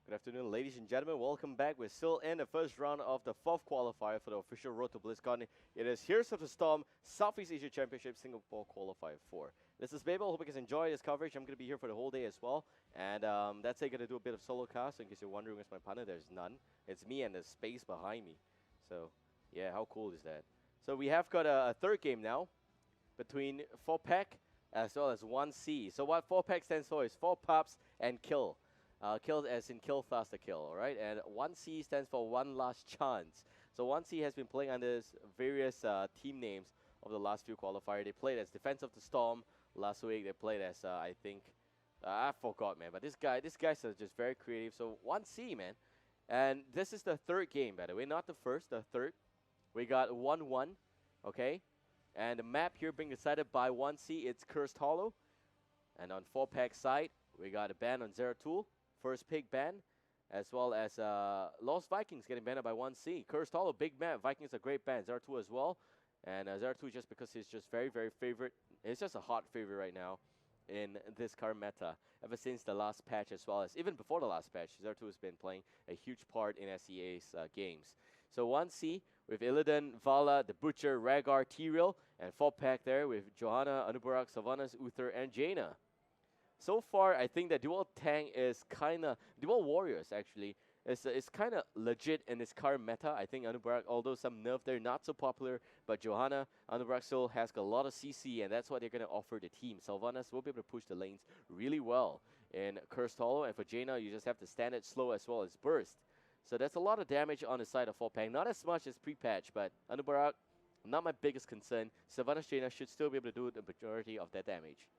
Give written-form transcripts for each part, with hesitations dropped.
Good afternoon, ladies and gentlemen. Welcome back. We're still in the first round of the fourth qualifier for the official road to Blizzcon. It is Heroes of the Storm Southeast Asia Championship Singapore Qualifier 4. This is Babel. Hope you guys enjoy this coverage. I'm going to be here for the whole day as well. And that's it. Going to do a bit of solo cast. In case you're wondering where's my partner, there's none. It's me and the space behind me. So, yeah, how cool is that? So we have got a third game now between 4-pack as well as 1C. So what 4-pack stands for is 4 pups and kill. Kill as in kill faster kill, alright? And 1C stands for one last chance. So 1C has been playing under various team names of the last few qualifiers. They played as Defense of the Storm last week. They played as, I think, I forgot, man. But these guys are just very creative. So 1C, man. And this is the third game, by the way. Not the first, the third. We got 1-1, okay? And the map here being decided by 1C, it's Cursed Hollow. And on 4-pack side, we got a ban on Zeratul. First pick ban, as well as Lost Vikings getting banned by 1C. Cursed Hollow, big map. Vikings a great ban. Zeratul as well. And Zeratul just because he's just very, very favorite. He's just a hot favorite right now in this current meta. Ever since the last patch as well as even before the last patch, Zeratul has been playing a huge part in SEA's games. So 1C with Illidan, Vala, the Butcher, Rhaegar, Tyrael, and 4-pack there with Johanna, Anubarak, Sylvanas, Uther, and Jaina. So far, I think that dual tank is kind of dual warriors actually is kind of legit in this current meta. I think Anubarak, although some nerf there, not so popular, but Johanna, Anubarak still has got a lot of CC, and that's what they're going to offer the team. Sylvanas will be able to push the lanes really well in Cursed Hollow, and for Jaina, you just have to stand it slow as well as burst. So that's a lot of damage on the side of 4-pack. Not as much as pre-patch, but Anubarak, not my biggest concern. Sylvanas Jaina should still be able to do the majority of that damage.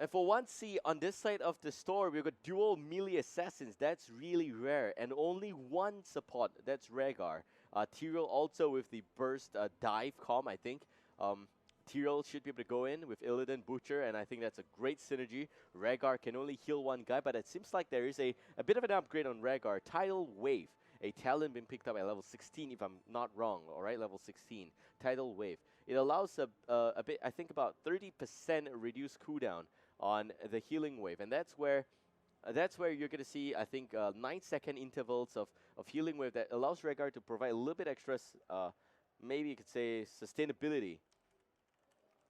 And for 1C, on this side of the store, we've got dual melee assassins. That's really rare. And only one support. That's Rhaegar. Tyrael also with the burst dive comm, I think. Tyrael should be able to go in with Illidan, Butcher, and I think that's a great synergy. Rhaegar can only heal one guy, but it seems like there is a bit of an upgrade on Rhaegar. Tidal Wave. A talent been picked up at level 16, if I'm not wrong, alright, level 16. Tidal Wave. It allows a bit, I think about 30% reduced cooldown on the healing wave, and that's where you're going to see, I think, 9-second intervals of healing wave that allows Rhaegar to provide a little bit extra, maybe you could say, sustainability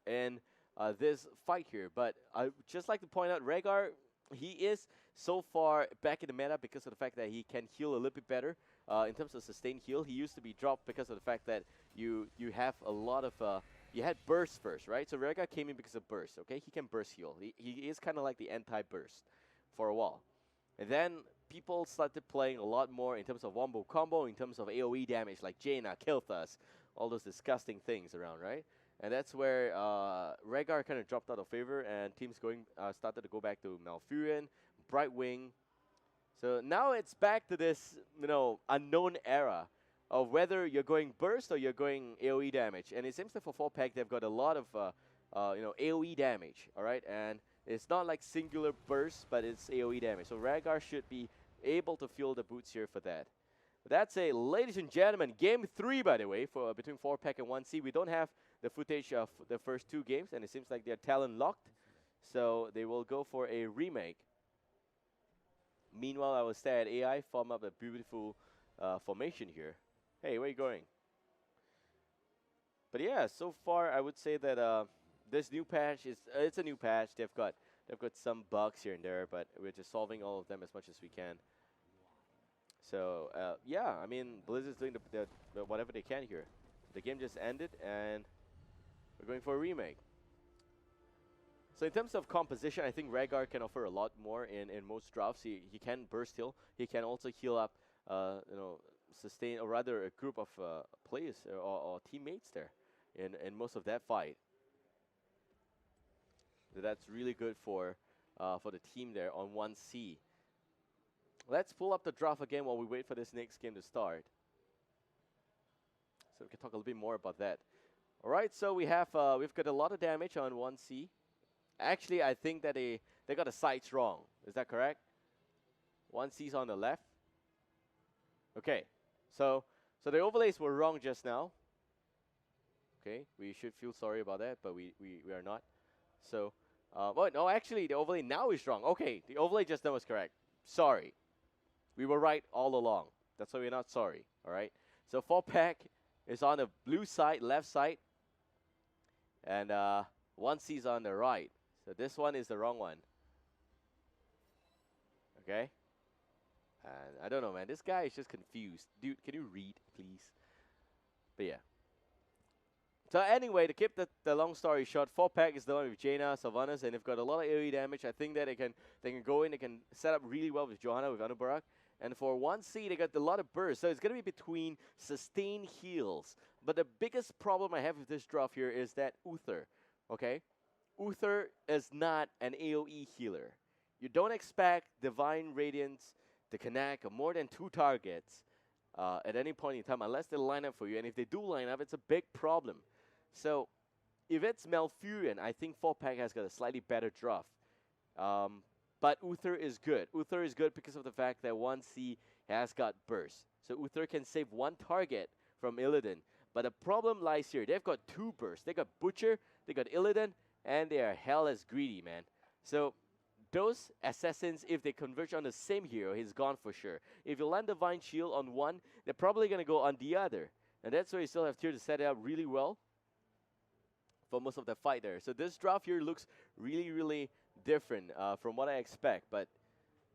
in this fight here. But I just like to point out, Rhaegar, he is so far back in the meta because of the fact that he can heal a little bit better in terms of sustained heal. He used to be dropped because of the fact that you have a lot of you had burst first, right? So Rhaegar came in because of burst, okay? He can burst heal. He is kind of like the anti-burst for a while. And then people started playing a lot more in terms of wombo combo, in terms of AoE damage, like Jaina, Kilthas, all those disgusting things around, right? And that's where Rhaegar kind of dropped out of favor, and teams started to go back to Malfurion, Brightwing. So now it's back to this, unknown era of whether you're going burst or you're going AoE damage. And it seems that for 4-pack, they've got a lot of, AoE damage, all right? And it's not like singular burst, but it's AoE damage. So Rhaegar should be able to feel the boots here for that. That's a, ladies and gentlemen, game 3, by the way, for between 4-pack and 1C. We don't have the footage of the first 2 games, and it seems like they're talent locked. So they will go for a remake. Meanwhile, I will stare at AI form up a beautiful formation here. Hey, where are you going? But yeah, so far I would say that this new patch it's a new patch. They've got some bugs here and there, but we're just solving all of them as much as we can. So yeah, I mean, Blizzard's doing the whatever they can here. The game just ended, and we're going for a remake. So in terms of composition, I think Rhaegar can offer a lot more in most drafts. He can burst heal. He can also heal up, sustain, or rather a group of players or teammates there in most of that fight. So that's really good for the team there on 1C. Let's pull up the draft again while we wait for this next game to start, so we can talk a little bit more about that. All right, so we've got a lot of damage on 1C. Actually, I think that they got the sights wrong. Is that correct? 1C's on the left. Okay, so the overlays were wrong just now. Okay, we should feel sorry about that, but we are not. So, well, no, actually, the overlay now is wrong. Okay, the overlay just now was correct. Sorry. We were right all along. That's why we're not sorry, all right? So 4-pack is on the blue side, left side, and 1C is on the right. So this one is the wrong one. Okay? And I don't know, man. This guy is just confused. Dude, can you read, please? But yeah. So anyway, to keep the long story short, 4-pack is the one with Jaina, Sylvanas, and they've got a lot of AoE damage. I think that they can go in, they can set up really well with Johanna, with Anubarak. And for 1C, they got a lot of burst. So it's going to be between sustained heals. But the biggest problem I have with this draft here is that Uther, okay? Uther is not an AoE healer. You don't expect Divine Radiance to connect more than 2 targets at any point in time, unless they line up for you. And if they do line up, it's a big problem. So if it's Malfurion, I think 4-pack has got a slightly better draft. But Uther is good. Uther is good because of the fact that 1C has got burst. So Uther can save 1 target from Illidan. But the problem lies here. They've got 2 bursts. They got Butcher, they got Illidan, and they are hell as greedy, man. So those assassins, if they converge on the same hero, he's gone for sure. If you land Divine Shield on one, they're probably going to go on the other. And that's why you still have Tyr to set it up really well for most of the fight there. So this draft here looks really, really different from what I expect. But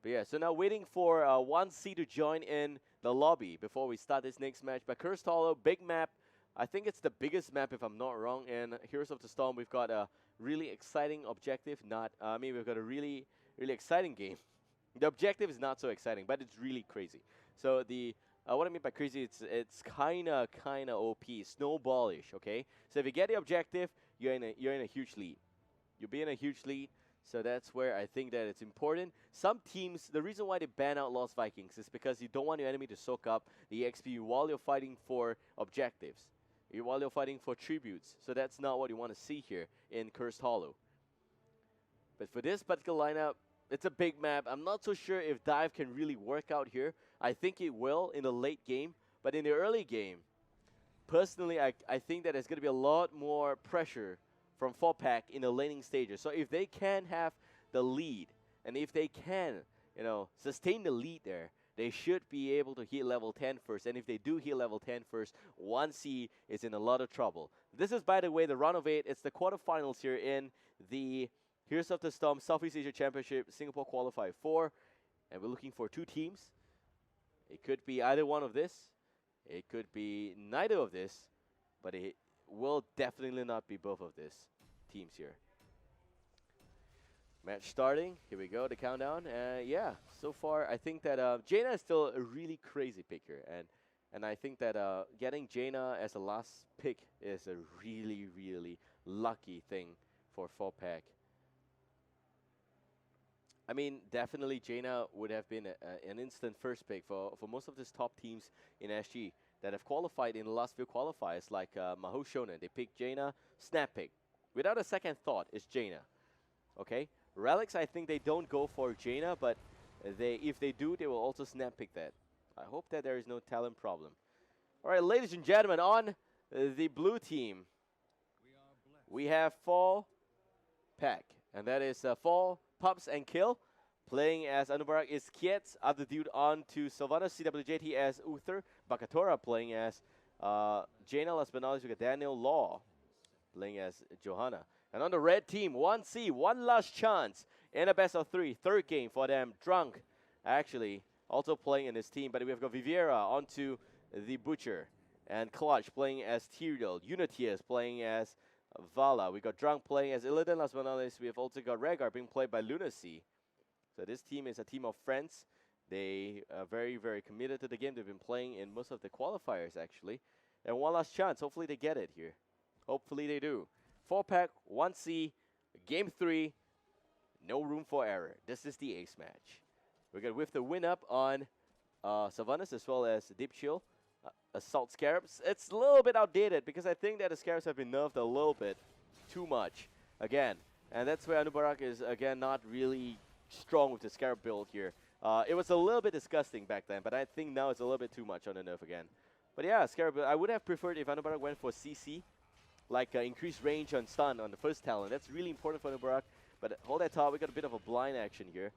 yeah, so now waiting for 1C to join in the lobby before we start this next match. But Cursed Hollow, big map. I think it's the biggest map if I'm not wrong. And Heroes of the Storm, we've got a really exciting objective. We've got a really, really exciting game. The objective is not so exciting, but it's really crazy. So the what I mean by crazy, it's kinda OP, snowballish. Okay, so if you get the objective, you're in a huge lead. You'll be in a huge lead. So that's where I think that it's important. Some teams, the reason why they ban out Lost Vikings is because you don't want your enemy to soak up the XP while you're fighting for objectives, while you're fighting for tributes. So that's not what you want to see here in Cursed Hollow. But for this particular lineup, it's a big map. I'm not so sure if dive can really work out here. I think it will in the late game. But in the early game, personally, I think that there's going to be a lot more pressure from 4-pack in the laning stages. So if they can have the lead, and if they can, sustain the lead there, they should be able to hit level 10 first. And if they do hit level 10 first, 1C is in a lot of trouble. This is, by the way, the round of 8. It's the quarterfinals here in the Heroes of the Storm Southeast Asia Championship Singapore Qualifier 4. And we're looking for 2 teams. It could be either one of this. It could be neither of this. But it will definitely not be both of these teams here. Match starting. Here we go, the countdown. Yeah, so far I think that Jaina is still a really crazy pick here. And I think that getting Jaina as a last pick is a really, really lucky thing for 4-pack. I mean, definitely Jaina would have been an instant first pick for most of these top teams in SG that have qualified in the last few qualifiers, like Mahou Shonen. They picked Jaina, snap pick. Without a second thought, it's Jaina. Okay? Relics, I think they don't go for Jaina, but if they do, they will also snap pick that. I hope that there is no talent problem. All right, ladies and gentlemen, on the blue team, we have 4-pack, and that is 4 Pups and Kill. Playing as Anubarak is Kietz, other dude on to Sylvanas, CWJT as Uther, Bakatora playing as Jaina, last but not least, we got Daniel Law playing as Johanna. And on the red team, 1C, one last chance in a best of 3, third game for them. Drunk, actually, also playing in this team, but we've got Viviera onto the Butcher, and Clutch playing as Tyrael, Unitiers playing as Vala. We got Drunk playing as Illidan, last but not least, we have also got Rhaegar being played by Lunacy. So this team is a team of friends. They are very, very committed to the game. They've been playing in most of the qualifiers, actually. And one last chance. Hopefully they get it here. Hopefully they do. 4-pack, 1C, game 3. No room for error. This is the ace match. We're going to whiff the win up on Sylvanas as well as Deep Chill. Assault Scarabs. It's a little bit outdated because I think that the Scarabs have been nerfed a little bit too much. Again. And that's where Anubarak is, again, not really strong with the Scarab build here. It was a little bit disgusting back then, but I think now it's a little bit too much on the nerf again. But yeah, Scarab, I would have preferred if Anubarak went for CC, like increased range on stun on the first talent. That's really important for Anubarak. But hold that top, we got a bit of a blind action here.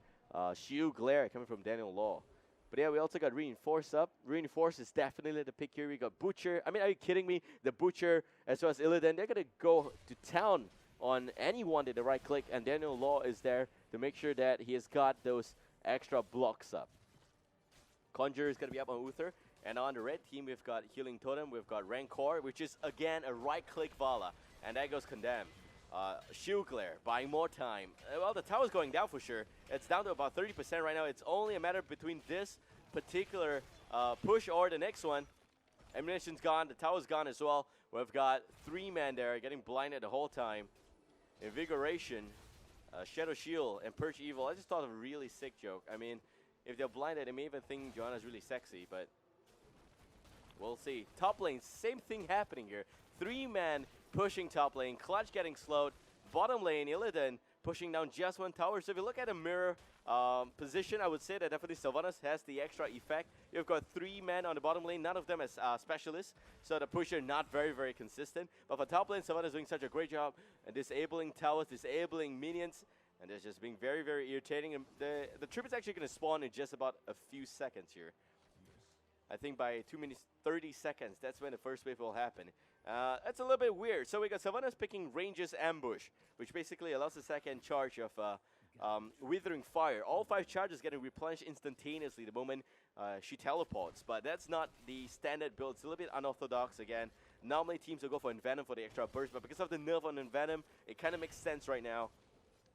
Shield Glare coming from Daniel Law. But yeah, we also got Reinforce up. Reinforce is definitely the pick here. We got Butcher. I mean, are you kidding me? The Butcher as well as Illidan, they're going to go to town on anyone in the right click, and Daniel Law is there to make sure that he has got those extra blocks up. Conjure is going to be up on Uther. And on the red team, we've got Healing Totem, we've got Rancor, which is, again, a right-click Vala. And that goes Condemn. Shield Glare, buying more time. Well, the tower's going down for sure. It's down to about 30% right now. It's only a matter between this particular push or the next one. Ammunition's gone, the tower's gone as well. We've got 3 men there getting blinded the whole time. Invigoration, Shadow Shield, and Purge Evil. I just thought of a really sick joke. I mean, if they're blinded, they may even think Johanna's really sexy, but we'll see. Top lane, same thing happening here. 3 men pushing top lane, Clutch getting slowed. Bottom lane, Illidan pushing down just 1 tower. So if you look at a mirror position, I would say that definitely Sylvanas has the extra effect. You've got 3 men on the bottom lane, none of them as specialists. So the pusher not very, very consistent. But for top lane, Sylvanas doing such a great job at disabling towers, disabling minions. And it's just being very, very irritating. And the trip is actually going to spawn in just about a few seconds here. I think by 2 minutes, 30 seconds, that's when the first wave will happen. That's a little bit weird. So we got Sylvanas picking Ranger's Ambush, which basically allows the second charge of Withering Fire. All 5 charges getting replenished instantaneously the moment she teleports. But that's not the standard build. It's a little bit unorthodox again. Normally teams will go for Envenom for the extra burst, but because of the nerf on Envenom, it kind of makes sense right now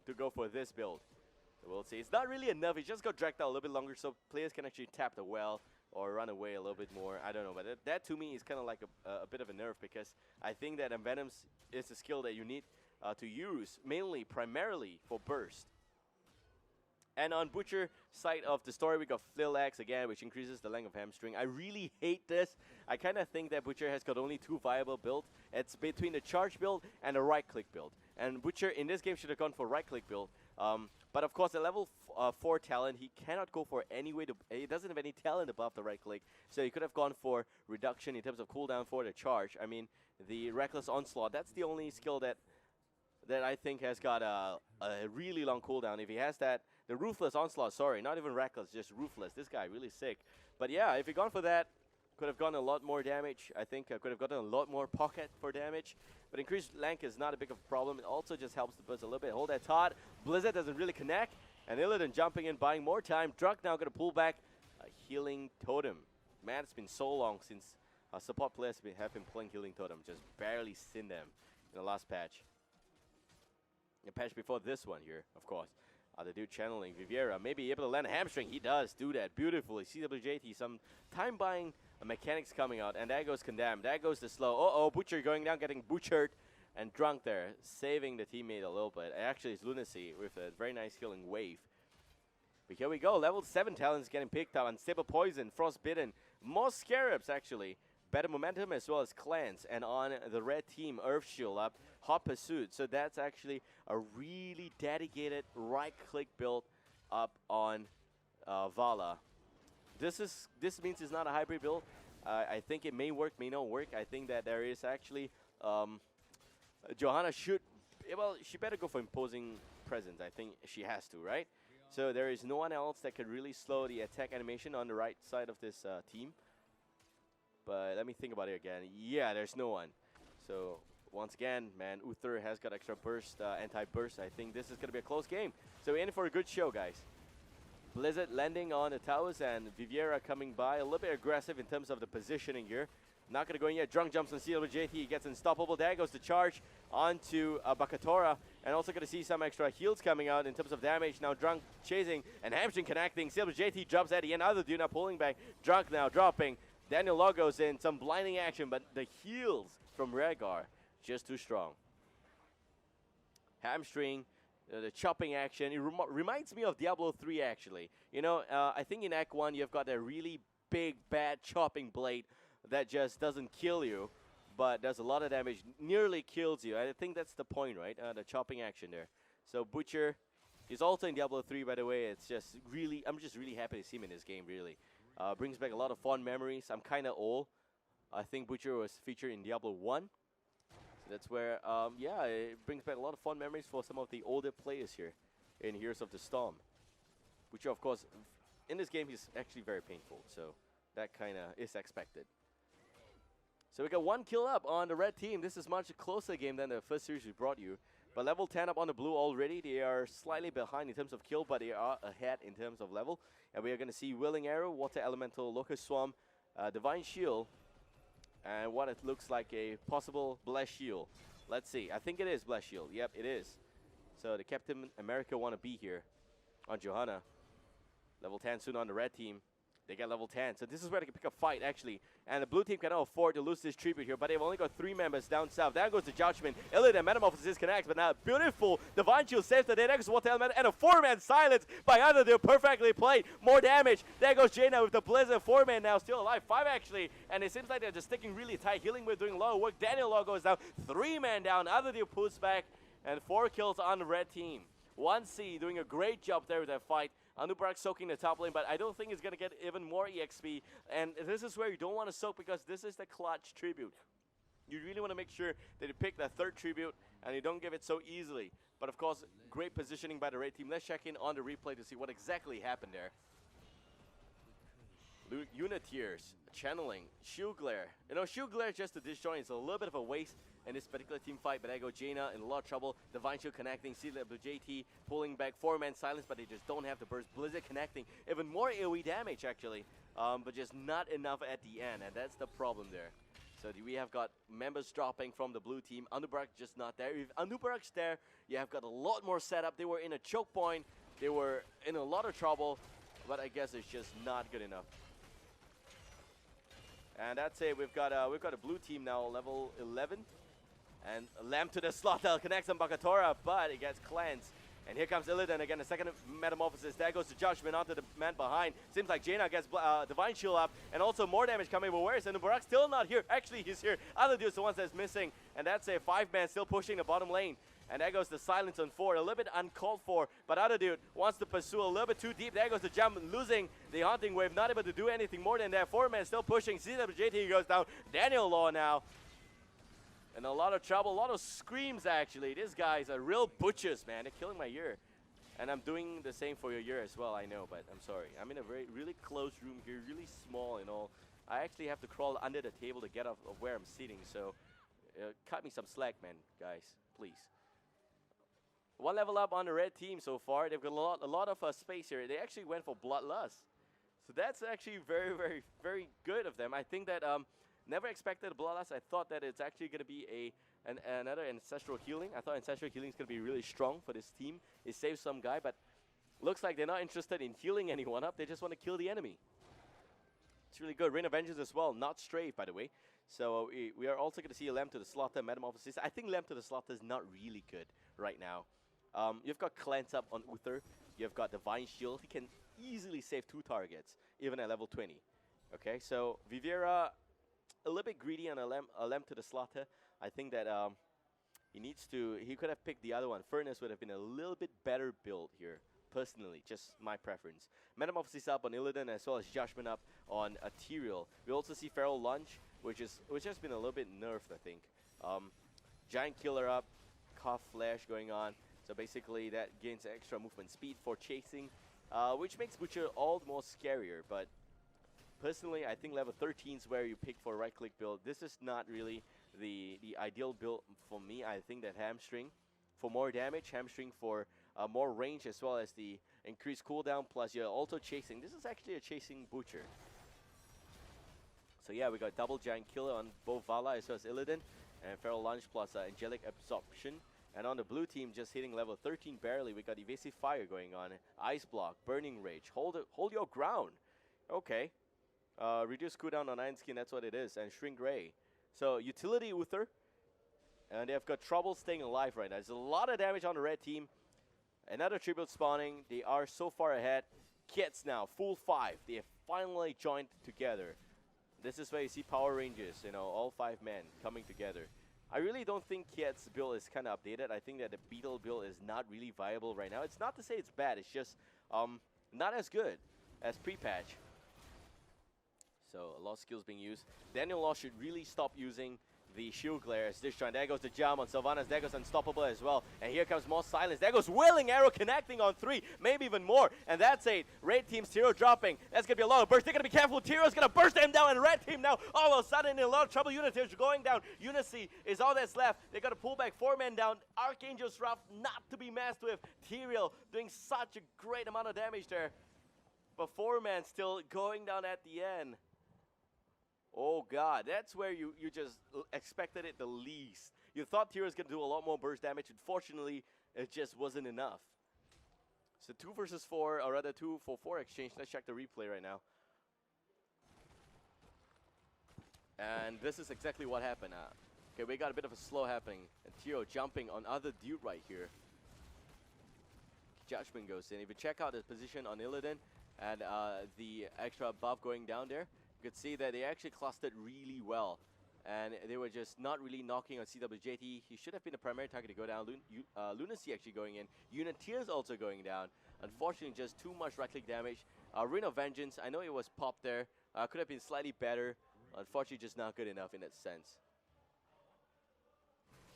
to go for this build. So we'll see. It's not really a nerf. It just got dragged out a little bit longer so players can actually tap the well or run away a little bit more. I don't know, but that to me is kind of like a bit of a nerf, because I think that Envenoms is a skill that you need to use mainly, primarily for burst. And on Butcher side of the story, we got Flail Axe again, which increases the length of hamstring. I really hate this. I kind of think that Butcher has got only 2 viable builds. It's between the charge build and a right-click build. And Butcher in this game should have gone for right-click build. But of course, at level 4 talent, he cannot go for any way to. He doesn't have any talent above the right-click, so he could have gone for reduction in terms of cooldown for the charge. I mean, the Reckless Onslaught. That's the only skill that I think has got a really long cooldown. If he has that, the Ruthless Onslaught. Sorry, not even Reckless, just Ruthless. This guy really sick. But yeah, if he gone for that, could have gotten a lot more damage. I think could have gotten a lot more pocket for damage. But increased length is not a big of a problem. It also just helps the burst a little bit. Hold that Todd. Blizzard doesn't really connect. And Illidan jumping in, buying more time. Drunk now going to pull back a Healing Totem. Man, it's been so long since support players have been playing Healing Totem. Just barely seen them in the last patch. The patch before this one here, of course. The dude channeling Viviera. Maybe able to land a hamstring. He does do that beautifully. CWJT, some time buying mechanics coming out. And that goes Condemned. That goes the slow. Uh-oh, Butcher going down, getting butchered. And Drunk there, saving the teammate a little bit. Actually, it's Lunacy with a very nice healing wave. But here we go. Level 7 talents getting picked up. Unstable Poison, Frostbitten. More Scarabs, actually. Better momentum as well as Cleanse. And on the red team, Earth Shield up. Hot Pursuit. So that's actually a really dedicated right-click build up on Vala. This means it's not a hybrid build. I think it may work, may not work. I think that there is actually... Johanna should, well, she better go for Imposing Presence. I think she has to, right? So there is no one else that could really slow the attack animation on the right side of this team. But let me think about it again. Yeah, there's no one. So once again, man, Uther has got extra burst, anti-burst. I think this is going to be a close game. So we're in for a good show, guys. Blizzard landing on the towers and Viviera coming by. A little bit aggressive in terms of the positioning here. Not going to go in yet. Drunk jumps on CWJT. He gets unstoppable. There goes the charge onto Bakatora. And also going to see some extra heals coming out in terms of damage. Now Drunk chasing and hamstring connecting. CWJT drops at the end. Other dude now pulling back. Drunk now dropping. Daniel Law goes in. Some blinding action. But the heals from Rhaegar just too strong. Hamstring. The chopping action. It reminds me of Diablo 3 actually. You know, I think in Act 1 you've got a really big, bad chopping blade that just doesn't kill you, but does a lot of damage, nearly kills you. I think that's the point, right? The chopping action there. So Butcher is also in Diablo 3, by the way. It's just really, I'm just really happy to see him in this game, really. Brings back a lot of fond memories. I'm kind of old. I think Butcher was featured in Diablo 1. So that's where, yeah, it brings back a lot of fond memories for some of the older players here in Heroes of the Storm. Butcher, of course, in this game, he's actually very painful. So that kind of is expected. So we got 1 kill up on the red team. This is much closer game than the first series we brought you. But level 10 up on the blue already. They are slightly behind in terms of kill, but they are ahead in terms of level. And we are going to see Willing Arrow, Water Elemental, Locust Swarm, Divine Shield, and what it looks like a possible Bless Shield. Let's see. I think it is Bless Shield. Yep, it is. So the Captain America want to be here on Johanna. Level 10 soon on the red team. They get level 10. So this is where they can pick a fight, actually. And the blue team cannot afford to lose this tribute here, but they've only got 3 members down south. There goes the Judgment. Illidan, Metamorphosis disconnects, but now beautiful Divine Shield saves the day. There goes Water Element, and a 4-man silence by Underdeal. Perfectly played. More damage. There goes Jaina with the Blizzard. 4-man now still alive. 5 actually. And it seems like they're just sticking really tight. Healing with doing a lot of work. Daniel Law goes down. 3-man down. Underdeal pulls back. And 4 kills on the red team. 1C doing a great job there with that fight. Anubarak soaking the top lane, but I don't think he's going to get even more EXP. And this is where you don't want to soak because this is the clutch tribute. You really want to make sure that you pick that 3rd tribute and you don't give it so easily. But of course, great positioning by the red team. Let's check in on the replay to see what exactly happened there. Uniteers, channeling, Shield Glare. You know, Shield Glare just to disjoint is a little bit of a waste in this particular team fight, but I go Jaina in a lot of trouble. Divine Shield connecting, JT pulling back, 4-man silence, but they just don't have the burst. Blizzard connecting, even more AoE damage actually, but just not enough at the end, and that's the problem there. So we have got members dropping from the blue team. Anubarak just not there. If Anubarak's there, you have got a lot more setup. They were in a choke point, they were in a lot of trouble, but I guess it's just not good enough. And that's it. We've got a blue team now, level 11. And Lamb to the Slaughter connects on Bakatora, but it gets cleansed. And here comes Illidan again, the second Metamorphosis. There goes the Judgment onto the man behind. Seems like Jaina gets Divine Shield up, and also more damage coming. But where is Anubarak? Still not here. Actually, he's here. Other dude's the ones that's missing. And that's a 5-man still pushing the bottom lane. And there goes the silence on 4, a little bit uncalled for, but other dude wants to pursue a little bit too deep. There goes the jump, losing the Haunting Wave, not able to do anything more than that. 4-man still pushing, CWJT goes down. Daniel Law now in a lot of trouble, a lot of screams actually. These guys are real butchers, man. They're killing my ear. And I'm doing the same for your ear as well, I know, but I'm sorry. I'm in a really close room here, really small and all. I actually have to crawl under the table to get off of where I'm sitting, so cut me some slack, man, guys, please. 1 level up on the red team so far. They've got a lot of space here. They actually went for Bloodlust. So that's actually very good of them. I think that never expected Bloodlust. I thought that it's actually going to be another Ancestral Healing. I thought Ancestral Healing is going to be really strong for this team. It saves some guy, but looks like they're not interested in healing anyone up. They just want to kill the enemy. It's really good. Rain of Vengeance as well. Not strafe, by the way. So we are also going to see a Lamb to the Slaughter, Metamorphosis. I think Lamb to the Slaughter is not really good right now. You've got Cleanse up on Uther. You've got Divine Shield. He can easily save 2 targets, even at level 20. Okay, so Vivera, a little bit greedy on a lamb to the Slaughter. I think that he could have picked the other one. Furnace would have been a little bit better build here, personally, just my preference. Metamorphosis up on Illidan as well as Judgment up on Tyrael. We also see Feral Lunge, which has been a little bit nerfed, I think. Giant Killer up, Cough Flash going on. So basically that gains extra movement speed for chasing, which makes Butcher all the more scarier. But personally, I think level 13 is where you pick for a right-click build. This is not really the ideal build for me. I think that Hamstring for more damage, Hamstring for more range, as well as the increased cooldown, plus you're also chasing. This is actually a chasing Butcher. So yeah, we got double Giant Killer on both Vala as well as Illidan, and Feral Lunge plus Angelic Absorption. And on the blue team, just hitting level 13 barely, we got Evasive Fire going on. Ice Block, Burning Rage, hold your ground. Okay. Reduce cooldown on Iron Skin, that's what it is. And Shrink Ray. So, Utility Uther. And they've got trouble staying alive right now. There's a lot of damage on the red team. Another tribute spawning. They are so far ahead. Kids now, full 5. They have finally joined together. This is where you see Power Rangers, you know, all 5 men coming together. I really don't think Kiet's build is kind of updated. I think that the Beetle build is not really viable right now. It's not to say it's bad. It's just not as good as pre-patch. So a lot of skills being used. Daniel Law should really stop using the shield glare as this there goes the jump on Sylvanas, there goes Unstoppable as well, and here comes more silence, there goes Willing Arrow connecting on 3, maybe even more, and that's 8. Red team's Tyro dropping, that's gonna be a lot of burst, they're gonna be careful, Tyro's gonna burst them down, and Red team now all of a sudden in a lot of trouble. Unity's going down, Unicy is all that's left, they gotta pull back 4 men down, Archangel's Wrath not to be messed with, Tyrael doing such a great amount of damage there, but 4 men still going down at the end. Oh god, that's where you just expected it the least. You thought Tyrael was going to do a lot more burst damage. Unfortunately, it just wasn't enough. So 2 versus 4, or rather 2 for 4 exchange. Let's check the replay right now. And this is exactly what happened. Okay, we got a bit of a slow happening. And Tyrael jumping on other dude right here. Judgment goes in. If you check out his position on Illidan and the extra buff going down there, you could see that they actually clustered really well, and they were just not really knocking on CWJT. He should have been the primary target to go down. Lunacy actually going in. Uniteers also going down. Unfortunately, just too much right-click damage. Ring of Vengeance, I know it was popped there. Could have been slightly better. Unfortunately, just not good enough in that sense.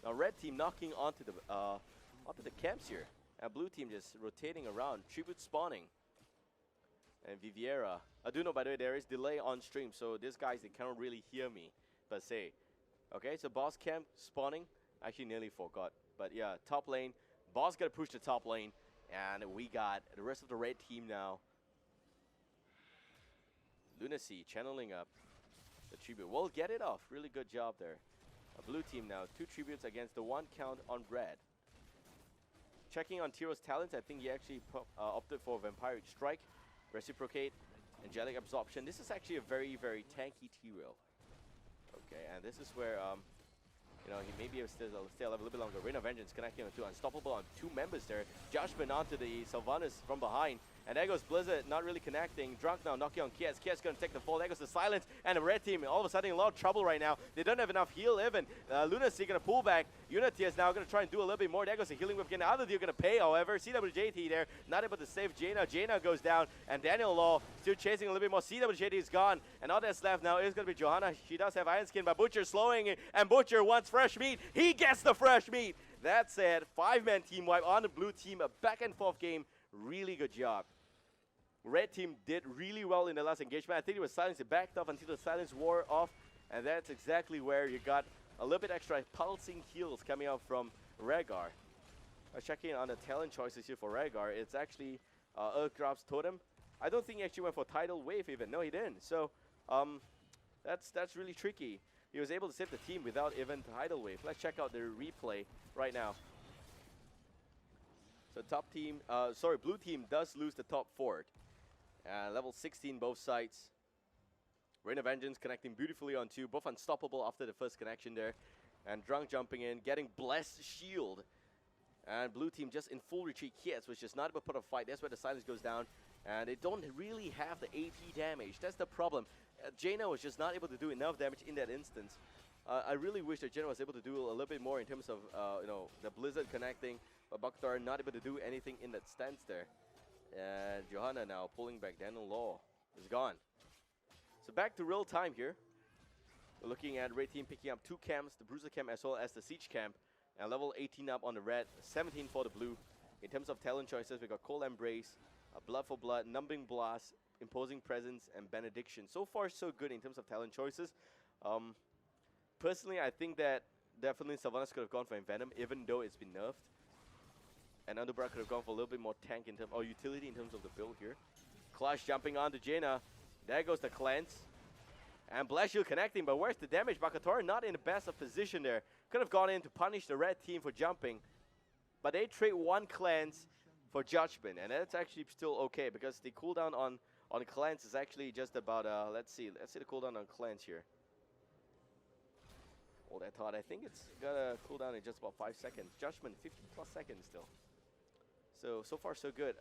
Now, red team knocking onto the camps here. And blue team just rotating around. Tribute spawning. And Viviera. I do know, by the way, there is delay on stream, so these guys, they cannot really hear me, per se. Okay, so boss camp spawning. Actually, nearly forgot. But yeah, top lane. Boss got to push the top lane. And we got the rest of the red team now. Lunacy channeling up the tribute. We'll get it off. Really good job there. A blue team now. 2 tributes against the 1 count on red. Checking on Tyro's talents, I think he actually opted for Vampiric Strike, Reciprocate, Angelic Absorption. This is actually a very, very tanky Tyrael. Okay, and this is where, you know, he may be able to stay alive a little bit longer. Rain of Vengeance connecting on 2, Unstoppable on 2 members there. Judgment onto the Sylvanas from behind. And there goes Blizzard, not really connecting. Drunk now, knocking on Kies. Kies going to take the fall. There goes the Silence. And the red team, all of a sudden, in a lot of trouble right now. They don't have enough heal even. Lunacy going to pull back. Unity is now going to try and do a little bit more. There goes the healing whip again. The other dude going to pay, however. CWJT there, not able to save Jaina. Jaina goes down. And Daniel Law still chasing a little bit more. CWJT is gone. And all that's left now is going to be Johanna. She does have Iron Skin, but Butcher slowing it. And Butcher wants fresh meat. He gets the fresh meat. That said, 5-man team wipe on the blue team. A back and forth game. Really good job. Red team did really well in the last engagement. I think it was Silence. It backed off until the Silence wore off. And that's exactly where you got a little bit extra pulsing heals coming out from Rhaegar. Checking on the talent choices here for Rhaegar. It's actually Earthcraft's Totem. I don't think he actually went for Tidal Wave even. No, he didn't. So that's really tricky. He was able to save the team without even Tidal Wave. Let's check out the replay right now. So top team, blue team does lose the top fort. Level 16 both sides. Rain of Vengeance connecting beautifully on 2, both unstoppable after the first connection there. And Drunk jumping in, getting Blessed Shield. And blue team just in full retreat. Kies was just not able to put a fight. That's where the Silence goes down. And they don't really have the AP damage. That's the problem. Jaina was just not able to do enough damage in that instance. I really wish that Jaina was able to do a little bit more in terms of you know, the Blizzard connecting. But Baktar not able to do anything in that stance there. And Johanna now pulling back. Daniel Law is gone. So back to real time here. We're looking at red team picking up 2 camps, the Bruiser camp as well as the Siege camp. And level 18 up on the red, 17 for the blue. In terms of talent choices, we got Cold Embrace, Blood for Blood, Numbing Blast, Imposing Presence, and Benediction. So far, so good in terms of talent choices. Personally, I think that definitely Sylvanas could have gone for Envenom, even though it's been nerfed. And Underbra could have gone for a little bit more tank in terms, or utility in terms of the build here. Clash jumping onto Jaina. There goes the cleanse. And Blast Shield connecting, but where's the damage? Bakatora not in the best of position there. Could have gone in to punish the red team for jumping. But they trade 1 cleanse for Judgment, and that's actually still okay because the cooldown on cleanse is actually just about let's see the cooldown on cleanse here. Hold that thought. I think it's got a cooldown in just about 5 seconds. Judgment 50 plus seconds still. So far so good.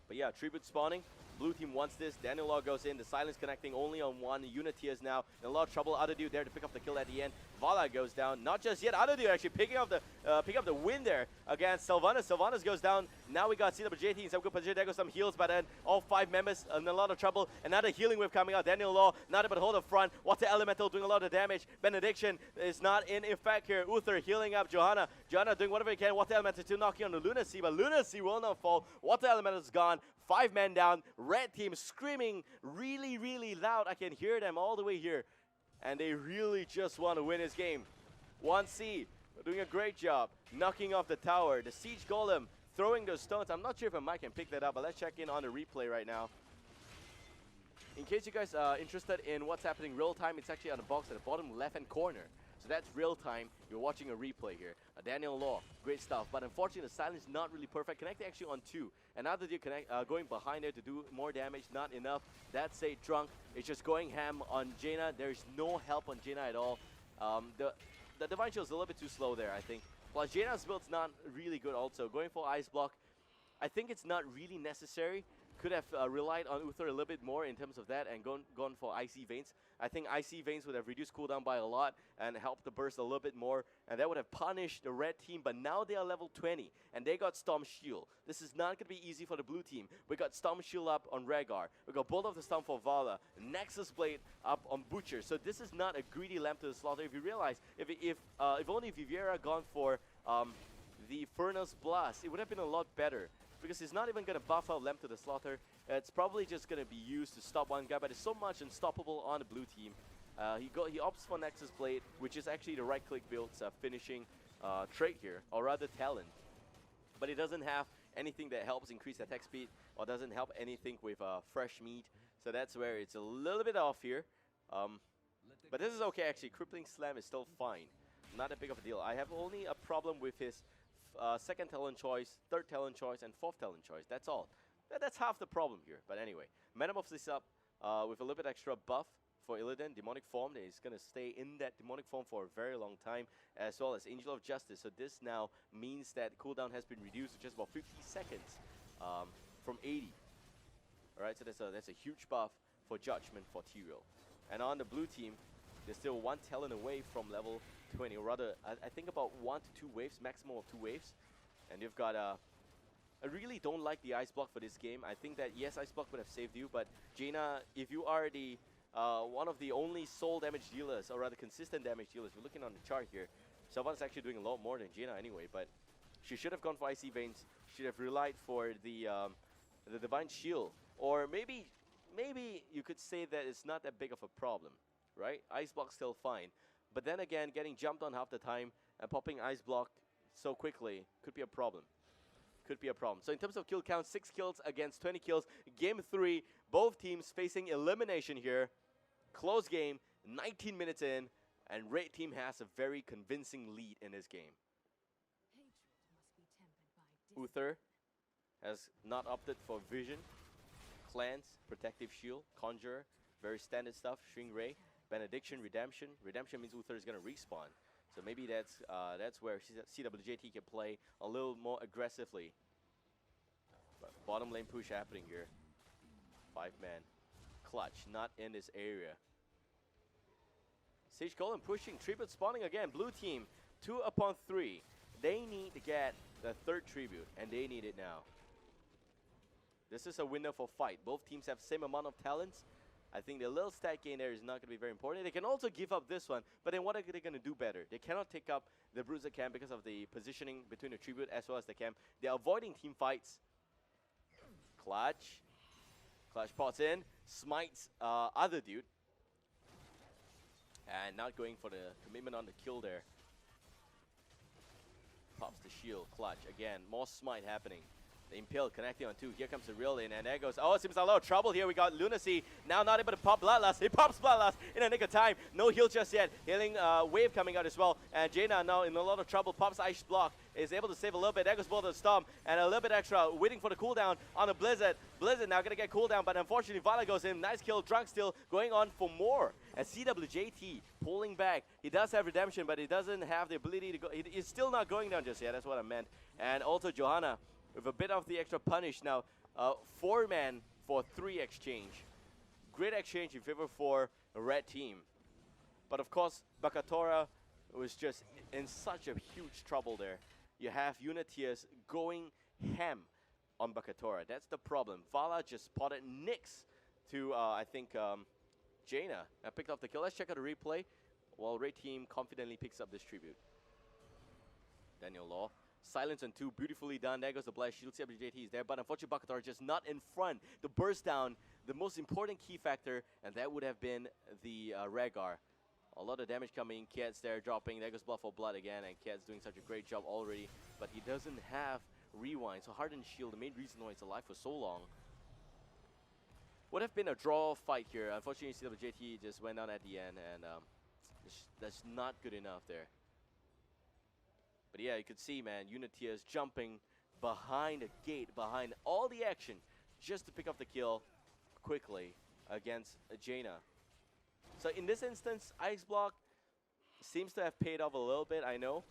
But yeah, tribute spawning. Blue team wants this. Daniel Law goes in. The silence connecting only on one. Unity is now in a lot of trouble. Other dude there to pick up the kill at the end. Vala goes down. Not just yet. Other dude actually picking up the win there against Sylvanas. Sylvanas goes down. Now we got CWJT in some good position. There goes some heals, but then all 5 members in a lot of trouble. Another healing wave coming out. Daniel Law not able to hold the front. Water Elemental doing a lot of damage. Benediction is not in effect here. Uther healing up Johanna. Johanna doing whatever he can. Water Elemental still knocking on the Lunacy, but Lunacy will not fall. Water Elemental is gone. 5 men down. Red team screaming really, really loud. I can hear them all the way here. And they really just want to win this game. 1C doing a great job. Knocking off the tower. The Siege Golem throwing those stones. I'm not sure if a mic can pick that up, but let's check in on the replay right now. In case you guys are interested in what's happening real time, it's actually on the box at the bottom left-hand corner. So that's real time. You're watching a replay here. Daniel Law, great stuff. But unfortunately, the silence is not really perfect. Connecting actually on 2. Another dude going behind there to do more damage. Not enough. That's a Drunk. It's just going ham on Jaina. There's no help on Jaina at all. The Divine Shield is a little bit too slow there, I think. Plus, Jaina's build's not really good also. Going for Ice Block, I think it's not really necessary. Could have relied on Uther a little bit more in terms of that and gone for Icy Veins. I think Icy Veins would have reduced cooldown by a lot and helped the burst a little bit more, and that would have punished the red team, but now they are level 20 and they got Storm Shield. This is not going to be easy for the blue team. We got Storm Shield up on Rhaegar. We got Bolt of the Storm for Vala. Nexus Blade up on Butcher. So this is not a greedy lamb to the slaughter. If you realize, if only Viviera gone for the Furnace Blast, it would have been a lot better. Because he's not even going to buff out Lamb to the Slaughter. It's probably just going to be used to stop one guy, but there's so much unstoppable on the blue team. He opts for Nexus Blade, which is actually the right-click build's finishing trait here, or rather talent. But it doesn't have anything that helps increase attack speed, or doesn't help anything with fresh meat. So that's where it's a little bit off here. But this is okay, actually. Crippling Slam is still fine. Not that big of a deal. I have only a problem with his second talent choice, third talent choice, and fourth talent choice. That's all. That's half the problem here. But anyway, Metamorph this up with a little bit extra buff for Illidan, Demonic Form. He's going to stay in that Demonic Form for a very long time, as well as Angel of Justice. So this now means that cooldown has been reduced to just about 50 seconds from 80. Alright, so that's a huge buff for Judgment for Tyrael. And on the blue team, they're still 1 talent away from level 20, or rather, I think about 1 to 2 waves, maximum of 2 waves. And you've got I really don't like the Ice Block for this game. I think that, yes, Ice Block would have saved you, but Jaina, if you are the one of the only soul damage dealers, or rather consistent damage dealers, we're looking on the chart here, Sylvan's actually doing a lot more than Jaina anyway, but she should have gone for Icy Veins, should have relied for the Divine Shield, or maybe you could say that it's not that big of a problem, right? Ice Block's still fine. But then again, getting jumped on half the time and popping Ice Block so quickly could be a problem. Could be a problem. So in terms of kill count, 6 kills against 20 kills. Game 3, both teams facing elimination here. Close game, 19 minutes in, and Red Team has a very convincing lead in this game. Uther has not opted for Vision, Cleanse, Protective Shield, Conjurer, very standard stuff, Shrink Ray. Benediction, Redemption. Redemption means Uther is going to respawn. So maybe that's where CWJT can play a little more aggressively. But bottom lane push happening here. 5-man. Clutch, not in this area. Siege Golem pushing, tribute spawning again. Blue team, 2 upon 3. They need to get the 3rd tribute, and they need it now. This is a winner for fight. Both teams have same amount of talents. I think the little stat gain there is not going to be very important. They can also give up this one, but then what are they going to do better? They cannot take up the Bruiser camp because of the positioning between the Tribute as well as the camp. They're avoiding team fights. Clutch. Clutch pots in, smites other dude. And not going for the commitment on the kill there. Pops the shield, Clutch. Again, more smite happening. The Impale connecting on 2. Here comes the real in, and there goes. Oh, it seems a lot of trouble here. We got Lunacy now not able to pop Bloodlust. He pops Bloodlust in a nick of time. No heal just yet. Healing wave coming out as well. And Jaina now in a lot of trouble. Pops Ice Block. Is able to save a little bit. There goes Bolt of the Storm. And a little bit extra. Waiting for the cooldown on the Blizzard. Blizzard now going to get cooldown. But unfortunately, Vala goes in. Nice kill. Drunk still going on for more. And CWJT pulling back. He does have Redemption, but he doesn't have the ability to go. He's still not going down just yet. That's what I meant. And also Johanna with a bit of the extra punish now. 4-man for 3 exchange. Great exchange in favor for a red team. But of course, Bakatora was just in such a huge trouble there. You have Unitiers going ham on Bakatora. That's the problem. Vala just spotted Nyx to, I think, Jaina. Picked up the kill. Let's check out the replay while red team confidently picks up this tribute. Daniel Law. Silence on 2, beautifully done. There goes the blast shield. CWJT is there, but unfortunately Bakatora just not in front. The burst down, the most important key factor, and that would have been the Rhaegar. A lot of damage coming. Kiet's there dropping. There goes Blood for Blood again, and Kiet's doing such a great job already, but he doesn't have rewind. So Hardened Shield, the main reason why it's alive for so long. Would have been a draw fight here. Unfortunately, CWJT just went down at the end, and that's not good enough there. But yeah, you could see, man, Unitiers jumping behind a gate, behind all the action, just to pick up the kill quickly against Jaina. So in this instance, Ice Block seems to have paid off a little bit, I know.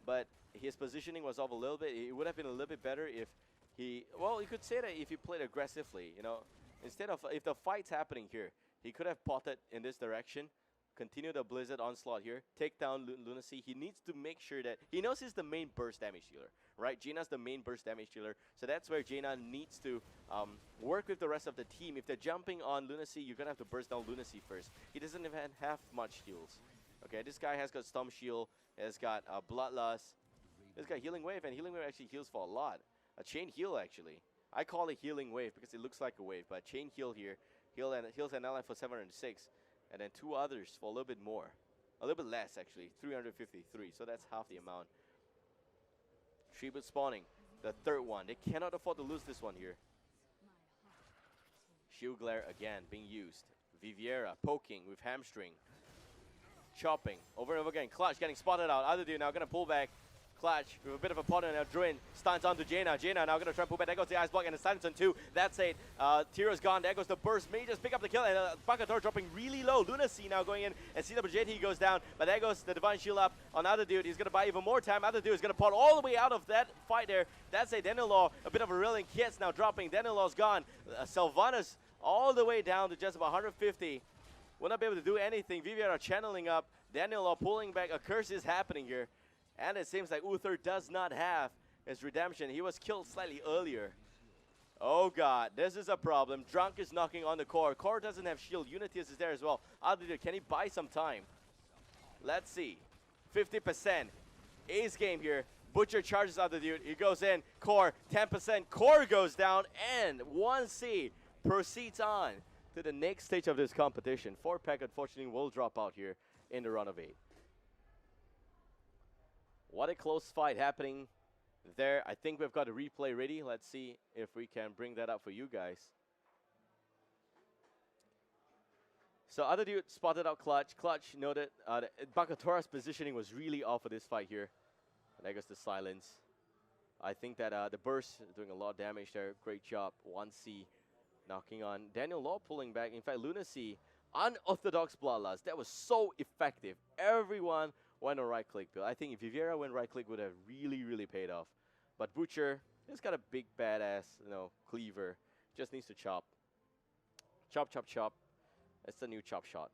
But his positioning was off a little bit. It would have been a little bit better if he, well, you could say that if he played aggressively, you know. Instead of, if the fight's happening here, he could have potted in this direction. Continue the Blizzard onslaught here. Take down Lunacy. He needs to make sure that he knows he's the main burst damage dealer, right? Jaina's the main burst damage dealer. So that's where Jaina needs to work with the rest of the team. If they're jumping on Lunacy, you're going to have to burst down Lunacy first. He doesn't even have much heals. Okay, this guy has got Storm Shield, has got Bloodlust. This guy Healing Wave, and Healing Wave actually heals for a lot. A Chain Heal, actually. I call it Healing Wave because it looks like a wave, but Chain Heal here. Heals an ally for 706. And then 2 others for a little bit more. A little bit less, actually. 353. So that's half the amount. Tribute spawning. The third one. They cannot afford to lose this one here. Shield Glare again being used. Viviera poking with Hamstring. Chopping. Over and over again. Clutch getting spotted out. Other dude now going to pull back. Clutch with a bit of a pot and a Druin stands onto Jaina. Jaina now going to try and pull back. There goes the Ice Block and the silence on 2. That's it. Tiro's gone. There goes the burst. May just pick up the kill. And Bakatora dropping really low. Lunacy now going in. And CWJT goes down. But there goes the Divine Shield up on Other Dude. He's going to buy even more time. Other Dude is going to pot all the way out of that fight there. That's it. Daniel Law, a bit of a reeling. Kiet's now dropping. Daniel Law's gone. Sylvanas all the way down to just about 150. Will not be able to do anything. Viviera channeling up. Daniel Law pulling back. A curse is happening here. And it seems like Uther does not have his redemption. He was killed slightly earlier. Oh god, this is a problem. Drunk is knocking on the core. Core doesn't have shield. Unitiers is there as well. Other can he buy some time? Let's see. 50%. Ace game here. Butcher charges Other Dude. He goes in. Core, 10%. Core goes down. And 1C proceeds on to the next stage of this competition. 4-pack, unfortunately, will drop out here in the run of 8. What a close fight happening there. I think we've got a replay ready. Let's see if we can bring that up for you guys. So Other Dude spotted out Clutch. Clutch noted Bakatora's positioning was really off for this fight here. And there goes the silence. I think that the burst is doing a lot of damage there. Great job. 1C knocking on. Daniel Law pulling back. In fact, Lunacy, unorthodox Bloodlust. That was so effective. Everyone went on right click. I think if Viviera went right click would have really, really paid off. But Butcher, he's got a big badass, you know, cleaver. Just needs to chop. Chop, chop, chop. That's the new chop shot.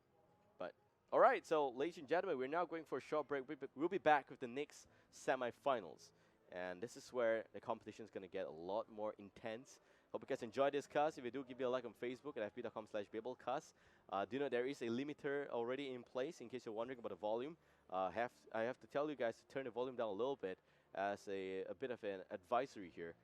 But alright, so ladies and gentlemen, we're now going for a short break. We'll be back with the next semi-finals. And this is where the competition is going to get a lot more intense. Hope you guys enjoyed this cast. If you do, give me a like on Facebook at fb.com/BabelCast. Do know there is a limiter already in place in case you're wondering about the volume. I have to tell you guys to turn the volume down a little bit as a bit of an advisory here,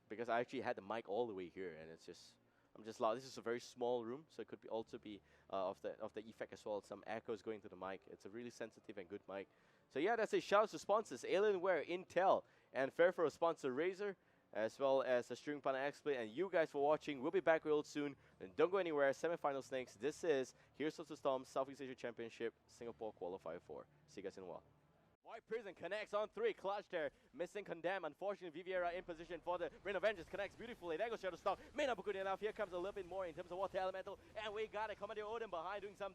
because I actually had the mic all the way here, and I'm just loud. This is a very small room, so it could be also be of the effect as well. Some echoes going to the mic. It's a really sensitive and good mic. So yeah, that's a shout out to sponsors: Alienware, Intel, and Fairford sponsor Razer, as well as the String Partner XSplit, and you guys for watching. We'll be back real soon. And don't go anywhere. Semi-finals next. This is Heroes of the Storm Southeast Asia Championship Singapore Qualifier 4. See you guys in a while. Void Prison connects on 3. Clutch there. Missing Condemn. Unfortunately, Viviera in position for the Rain of Vengeance. Connects beautifully. There goes Shadow Storm. May not be good enough. Here comes a little bit more in terms of Water Elemental. And we got a Commander Odin behind doing some